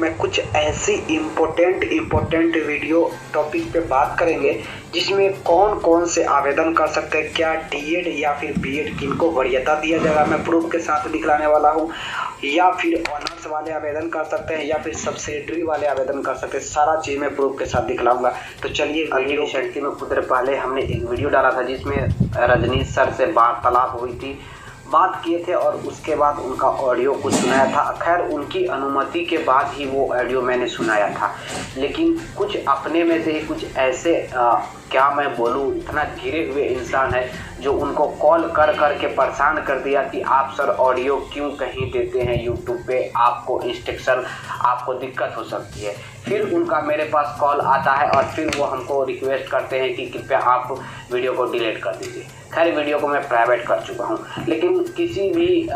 में कुछ ऐसी इम्पोर्टेंट वीडियो टॉपिक पे बात करेंगे जिसमें कौन कौन से आवेदन कर सकते हैं, क्या डीएड या फिर बीएड किनको वरीयता दिया जाएगा, मैं प्रूफ के साथ दिखलाने वाला हूं, या फिर ऑनर्स वाले आवेदन कर सकते हैं या फिर सब्सिडरी वाले आवेदन कर सकते हैं। सारा चीज़ मैं प्रूफ के साथ दिखलाऊंगा। तो चलिए, अभी रिसेंटली में कुछ देर पहले हमने एक वीडियो डाला था जिसमें रजनीश सर से वार्तालाप हुई थी, बात किए थे और उसके बाद उनका ऑडियो कुछ सुनाया था। खैर, उनकी अनुमति के बाद ही वो ऑडियो मैंने सुनाया था, लेकिन कुछ अपने में से ही कुछ ऐसे क्या मैं बोलूँ, इतना गिरे हुए इंसान है जो उनको कॉल कर के परेशान कर दिया कि आप सर ऑडियो क्यों कहीं देते हैं यूट्यूब पे, आपको इंस्ट्रक्शन, आपको दिक्कत हो सकती है। फिर उनका मेरे पास कॉल आता है और फिर वो हमको रिक्वेस्ट करते हैं कि कृपया आप वीडियो को डिलीट कर दीजिए। खैर, वीडियो को मैं प्राइवेट कर चुका हूँ, लेकिन किसी भी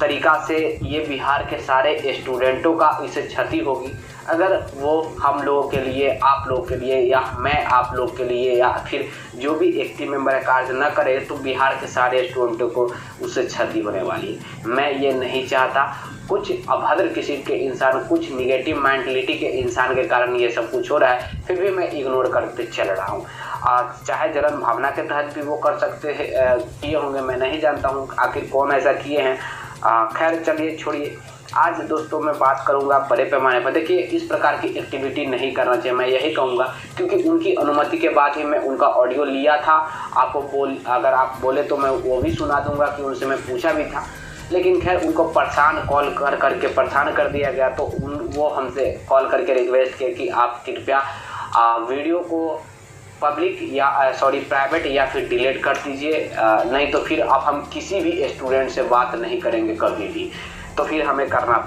तरीक़ा से ये बिहार के सारे स्टूडेंटों का इससे क्षति होगी अगर वो हम लोगों के लिए, आप लोगों के लिए, या मैं आप लोग के लिए, या फिर जो भी एक्टिव मेंबर कार्य न करे तो बिहार के सारे स्टूडेंटों को उससे क्षति होने वाली है। मैं ये नहीं चाहता। कुछ अभद्र किस्म के इंसान, कुछ निगेटिव मेंटलिटी के इंसान के कारण ये सब कुछ हो रहा है, फिर भी मैं इग्नोर करते चल रहा हूँ। चाहे जलन भावना के तहत भी वो कर सकते हैं, किए होंगे, मैं नहीं जानता हूँ आखिर कौन ऐसा किए हैं। खैर, चलिए छोड़िए। आज दोस्तों मैं बात करूंगा बड़े पैमाने पर। देखिए, इस प्रकार की एक्टिविटी नहीं करना चाहिए, मैं यही कहूँगा, क्योंकि उनकी अनुमति के बाद ही मैं उनका ऑडियो लिया था। आपको अगर आप बोले तो मैं वो भी सुना दूंगा कि उनसे मैं पूछा भी था, लेकिन खैर उनको परेशान कॉल करके परेशान कर दिया गया। तो वो हमसे कॉल करके रिक्वेस्ट किया कि आप कृपया वीडियो को पब्लिक या प्राइवेट या फिर डिलीट कर दीजिए, नहीं तो फिर अब हम किसी भी स्टूडेंट से बात नहीं करेंगे कभी भी। तो फिर हमें करना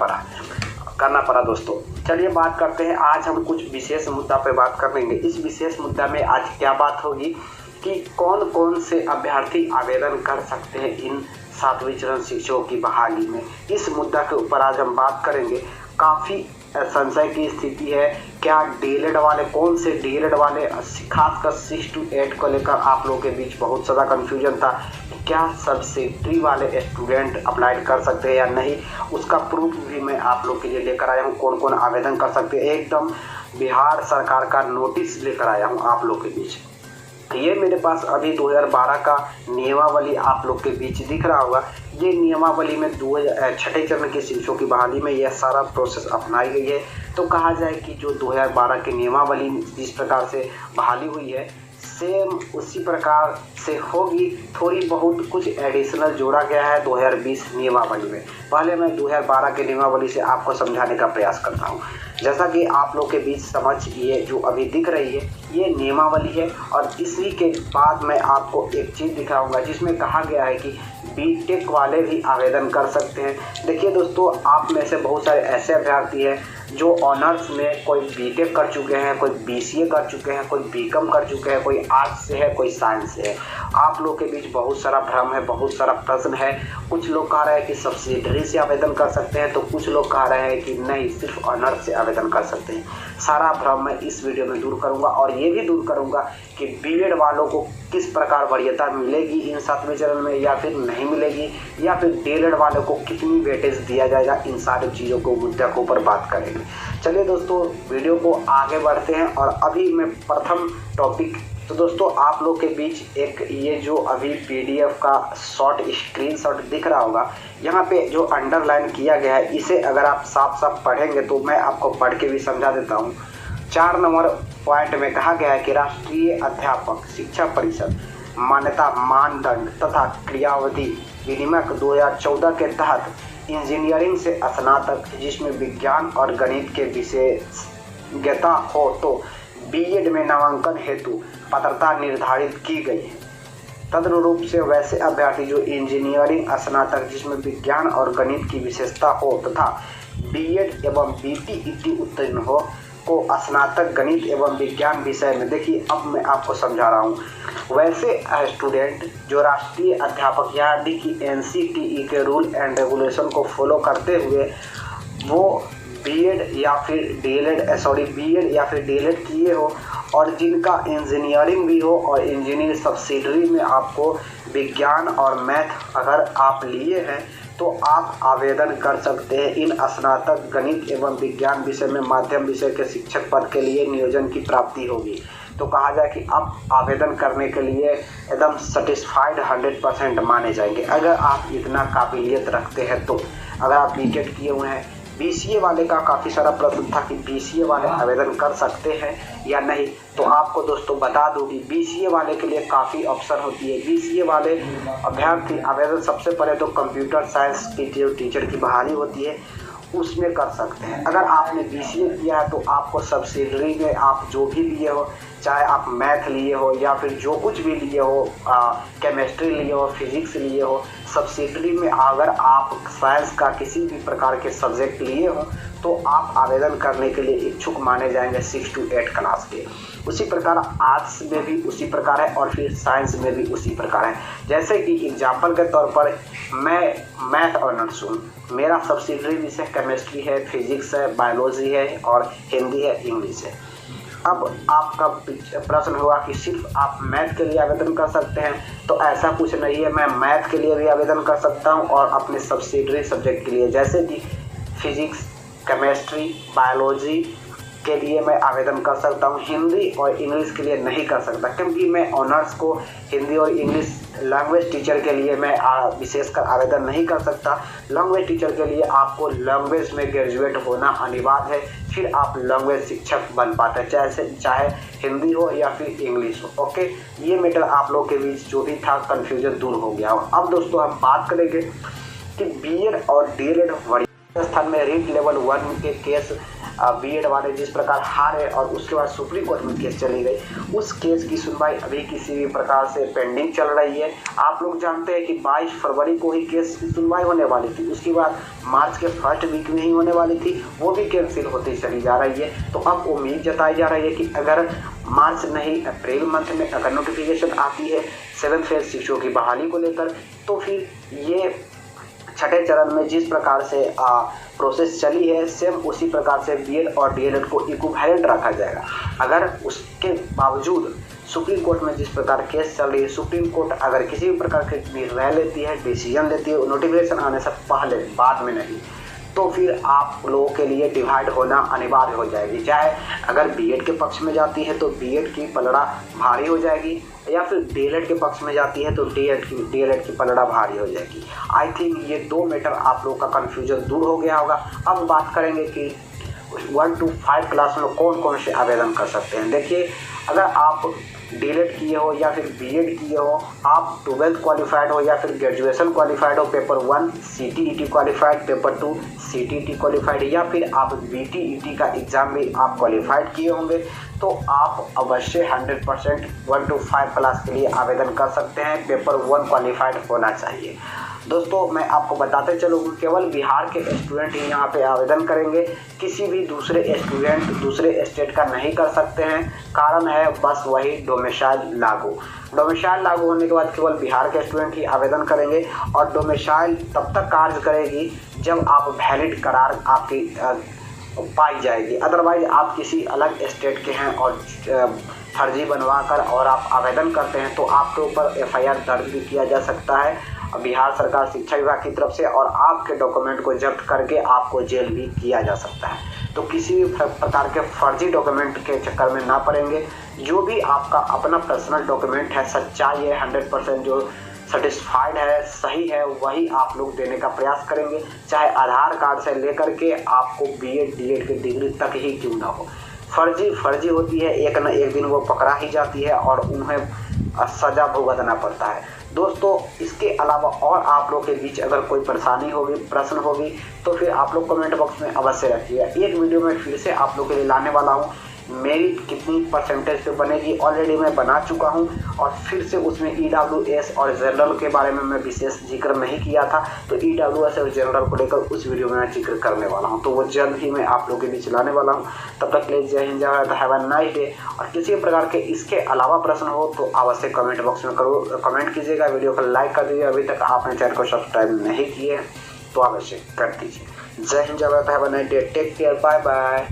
पड़ा दोस्तों। चलिए बात करते हैं। आज हम कुछ विशेष मुद्दा पे बात कर लेंगे। इस विशेष मुद्दा में आज क्या बात होगी कि कौन कौन से अभ्यर्थी आवेदन कर सकते हैं इन 7वीं चरण शिक्षकों की बहाली में। इस मुद्दा के ऊपर आज हम बात करेंगे। काफ़ी संशय की स्थिति है, क्या डीएलएड वाले, कौन से डीएलएड वाले, खासकर 6 to 8 को लेकर आप लोगों के बीच बहुत ज़्यादा कन्फ्यूजन था। क्या सब्सिडरी वाले स्टूडेंट अप्लाई कर सकते हैं या नहीं, उसका प्रूफ भी मैं आप लोग के लिए लेकर आया हूँ। कौन कौन आवेदन कर सकते हैं, एकदम बिहार सरकार का नोटिस लेकर आया हूँ आप लोग के बीच। ये मेरे पास अभी 2012 का नियमावली आप लोग के बीच दिख रहा होगा। ये नियमावली में 6ठे चरण के शिक्षकों की बहाली में यह सारा प्रोसेस अपनाई गई है। तो कहा जाए कि जो 2012 के नियमावली जिस प्रकार से बहाली हुई है, सेम उसी प्रकार से होगी। थोड़ी बहुत कुछ एडिशनल जोड़ा गया है 2020 नियमावली में। पहले मैं 2012 के नियमावली से आपको समझाने का प्रयास करता हूँ। जैसा कि आप लोग के बीच समझ ये जो अभी दिख रही है, ये नियमावली है, और इसी के बाद मैं आपको एक चीज़ दिखाऊंगा जिसमें कहा गया है कि बीटेक वाले भी आवेदन कर सकते हैं। देखिए दोस्तों, आप में से बहुत सारे ऐसे अभ्यर्थी हैं जो ऑनर्स में कोई बीटेक कर चुके हैं, कोई बीसीए कर चुके हैं, कोई बीकॉम कर चुके हैं, कोई आर्ट्स से है, कोई साइंस से है। आप लोग के बीच बहुत सारा भ्रम है, बहुत सारा प्रश्न है। कुछ लोग कह रहे हैं कि सब्सिडरी से आवेदन कर सकते हैं, तो कुछ लोग कह रहे हैं कि नहीं, सिर्फ ऑनर्स से आवेदन कर सकते हैं। सारा भ्रम मैं इस वीडियो में दूर करूंगा, और ये भी दूर करूंगा कि बीएड वालों को किस प्रकार वरीयता मिलेगी इन 7वें चरण में, या फिर नहीं मिलेगी, या फिर डीएलएड वालों को कितनी वेटेज दिया जाएगा। इन सारी चीज़ों को, मुद्दे के ऊपर बात करेंगे। चलिए दोस्तों, वीडियो को आगे बढ़ते हैं। और अभी मैं प्रथम टॉपिक, तो दोस्तों आप लोग के बीच एक ये जो अभी पीडीएफ का शॉर्ट स्क्रीनशॉट दिख रहा होगा, यहाँ पे जो अंडरलाइन किया गया है, इसे अगर आप साफ साफ पढ़ेंगे तो मैं आपको पढ़ के भी समझा देता हूँ। 4 नंबर पॉइंट में कहा गया है कि राष्ट्रीय अध्यापक शिक्षा परिषद मान्यता मानदंड तथा क्रियाविधि विनिमय 2014 के तहत इंजीनियरिंग से स्नातक जिसमें विज्ञान और गणित के विशेषज्ञता हो तो बीएड में नामांकन हेतु पात्रता निर्धारित की गई है। तदनुरूप से वैसे अभ्यर्थी जो इंजीनियरिंग स्नातक जिसमें विज्ञान और गणित की विशेषता हो तथा बीएड एवं बीटीईटी उत्तीर्ण हो को स्नातक गणित एवं विज्ञान विषय में, देखिए अब मैं आपको समझा रहा हूँ, वैसे स्टूडेंट जो राष्ट्रीय अध्यापक यानी कि एनसीटीई के रूल एंड रेगुलेशन को फॉलो करते हुए वो बीएड या फिर डीएलएड किए हो, और जिनका इंजीनियरिंग भी हो, और इंजीनियरिंग सब्सिडरी में आपको विज्ञान और मैथ अगर आप लिए हैं तो आप आवेदन कर सकते हैं। इन स्नातक गणित एवं विज्ञान विषय में माध्यम विषय के शिक्षक पद के लिए नियोजन की प्राप्ति होगी। तो कहा जाए कि आप आवेदन करने के लिए एकदम सेटिस्फाइड 100% माने जाएंगे अगर आप इतना काबिलियत रखते हैं। तो अगर आप बीटेड किए हुए हैं, बीसीए वाले का काफ़ी सारा प्रश्न था कि बीसीए वाले आवेदन कर सकते हैं या नहीं, तो आपको दोस्तों बता दूं कि बीसीए वाले के लिए काफ़ी ऑप्शन होती है। बीसीए वाले अभ्यर्थी आवेदन सबसे पहले तो कंप्यूटर साइंस की जो टीचर की बहाली होती है उसमें कर सकते हैं। अगर आपने बीसीए किया है तो आपको सब्सिडरी में आप जो भी लिए हो, चाहे आप मैथ लिए हो या फिर जो कुछ भी लिए हो, केमिस्ट्री लिए हो, फिजिक्स लिए हो, सब्सिडरी में अगर आप साइंस का किसी भी प्रकार के सब्जेक्ट लिए हो तो आप आवेदन करने के लिए इच्छुक माने जाएंगे 6 से 8 क्लास के। उसी प्रकार आर्ट्स में भी उसी प्रकार है और फिर साइंस में भी उसी प्रकार है। जैसे कि एग्जाम्पल के तौर पर मैं मैथ ऑनर्स हूँ, मेरा सब्सिडरी विषय केमिस्ट्री है, फिजिक्स है, बायोलॉजी है और हिंदी है, इंग्लिश है। अब आपका प्रश्न होगा कि सिर्फ आप मैथ के लिए आवेदन कर सकते हैं, तो ऐसा कुछ नहीं है। मैं मैथ के लिए भी आवेदन कर सकता हूं और अपने सब्सिडरी सब्जेक्ट के लिए जैसे कि फिजिक्स, केमिस्ट्री, बायोलॉजी के लिए मैं आवेदन कर सकता हूं। हिंदी और इंग्लिश के लिए नहीं कर सकता क्योंकि मैं ऑनर्स को हिंदी और इंग्लिश लैंग्वेज टीचर के लिए मैं विशेषकर आवेदन नहीं कर सकता। लैंग्वेज टीचर के लिए आपको लैंग्वेज में ग्रेजुएट होना अनिवार्य है, फिर आप लैंग्वेज शिक्षक बन पाते हैं, चाहे हिंदी हो या फिर इंग्लिश हो। ओके, ये मैटर आप लोग के बीच जो भी था कन्फ्यूजन दूर हो गया हो। अब दोस्तों हम बात करेंगे कि बीएड और डीएलएड राजस्थान में रीट लेवल 1 के केस बीएड वाले जिस प्रकार हारे और उसके बाद सुप्रीम कोर्ट में केस चली गई, उस केस की सुनवाई अभी किसी भी प्रकार से पेंडिंग चल रही है। आप लोग जानते हैं कि 22 फरवरी को ही केस की सुनवाई होने वाली थी, उसके बाद मार्च के फर्स्ट वीक में ही होने वाली थी, वो भी कैंसिल होती चली जा रही है। तो अब उम्मीद जताई जा रही है कि अगर मार्च नहीं अप्रैल मंथ में अगर नोटिफिकेशन आती है 7th फेज शिक्षकों की बहाली को लेकर, तो फिर ये छठे चरण में जिस प्रकार से प्रोसेस चली है सेम उसी प्रकार से बीएड और डीएलएड को इक्विवेलेंट रखा जाएगा। अगर उसके बावजूद सुप्रीम कोर्ट में जिस प्रकार केस चल रही है, सुप्रीम कोर्ट अगर किसी भी प्रकार के निर्णय लेती है, डिसीजन लेती है नोटिफिकेशन आने से पहले, बाद में नहीं, तो फिर आप लोगों के लिए डिवाइड होना अनिवार्य हो जाएगी। चाहे अगर बीएड के पक्ष में जाती है तो बीएड की पलड़ा भारी हो जाएगी, या फिर डीएलएड के पक्ष में जाती है तो डीएलएड की पलड़ा भारी हो जाएगी। आई थिंक ये दो मैटर आप लोगों का कन्फ्यूजन दूर हो गया होगा। अब बात करेंगे कि 1 से 5 क्लास में कौन कौन से आवेदन कर सकते हैं। देखिए, अगर आप डीएलएड किए हो या फिर बीएड किए हो, आप 12th क्वालिफाइड हो या फिर ग्रेजुएशन क्वालिफाइड हो, paper 1 CTET qualified, paper 2 CTET qualified, या फिर आप बीटीईटी का एग्ज़ाम भी आप क्वालिफाइड किए होंगे, तो आप अवश्य 100% 1 से 5 क्लास के लिए आवेदन कर सकते हैं। पेपर 1 क्वालिफाइड होना चाहिए। दोस्तों मैं आपको बताते चलूँ, केवल बिहार के स्टूडेंट ही यहाँ पे आवेदन करेंगे, किसी भी दूसरे स्टूडेंट दूसरे स्टेट का नहीं कर सकते हैं। कारण है बस वही डोमिसाइल लागू। डोमिसाइल लागू होने के बाद केवल बिहार के स्टूडेंट ही आवेदन करेंगे और डोमिसाइल तब तक कार्य करेगी जब आप वैलिड करार आपकी पाई जाएगी। अदरवाइज आप किसी अलग स्टेट के हैं और फर्जी बनवा कर और आप आवेदन करते हैं तो आपके ऊपर एफआईआर दर्ज भी किया जा सकता है बिहार सरकार शिक्षा विभाग की तरफ से, और आपके डॉक्यूमेंट को जब्त करके आपको जेल भी किया जा सकता है। तो किसी भी प्रकार के फर्जी डॉक्यूमेंट के चक्कर में ना पड़ेंगे। जो भी आपका अपना पर्सनल डॉक्यूमेंट है, सच्चाई है, 100% जो सेटिस्फाइड है, सही है, वही आप लोग देने का प्रयास करेंगे। चाहे आधार कार्ड से लेकर के आपको बीएड डीएड की डिग्री तक ही क्यों ना हो, फर्जी होती है, एक न एक दिन वो पकड़ा ही जाती है और उन्हें सजा भुगतना पड़ता है। दोस्तों इसके अलावा और आप लोग के बीच अगर कोई परेशानी होगी, प्रश्न होगी, तो फिर आप लोग कमेंट बॉक्स में अवश्य रखिएगा। एक वीडियो में फिर से आप लोग के लिए लाने वाला हूँ, मेरी कितनी परसेंटेज पे बनेगी ऑलरेडी मैं बना चुका हूँ, और फिर से उसमें ईडब्ल्यूएस और जनरल के बारे में मैं विशेष जिक्र नहीं किया था, तो ईडब्ल्यूएस और जनरल को लेकर उस वीडियो में मैं जिक्र करने वाला हूँ, तो वो जल्द ही मैं आप लोगों के बीच लाने वाला हूँ। तब तक के लिए जय हिंद, जय Bharat, have a nice day. और किसी प्रकार के इसके अलावा प्रश्न हो तो अवश्य कमेंट बॉक्स में कमेंट कीजिएगा, वीडियो को लाइक कर दीजिए। अभी तक आपने चैनल को सब्सक्राइब नहीं किए तो अवश्य कर दीजिए। जय हिंद, जय Bharat, have a nice day, take care, bye bye.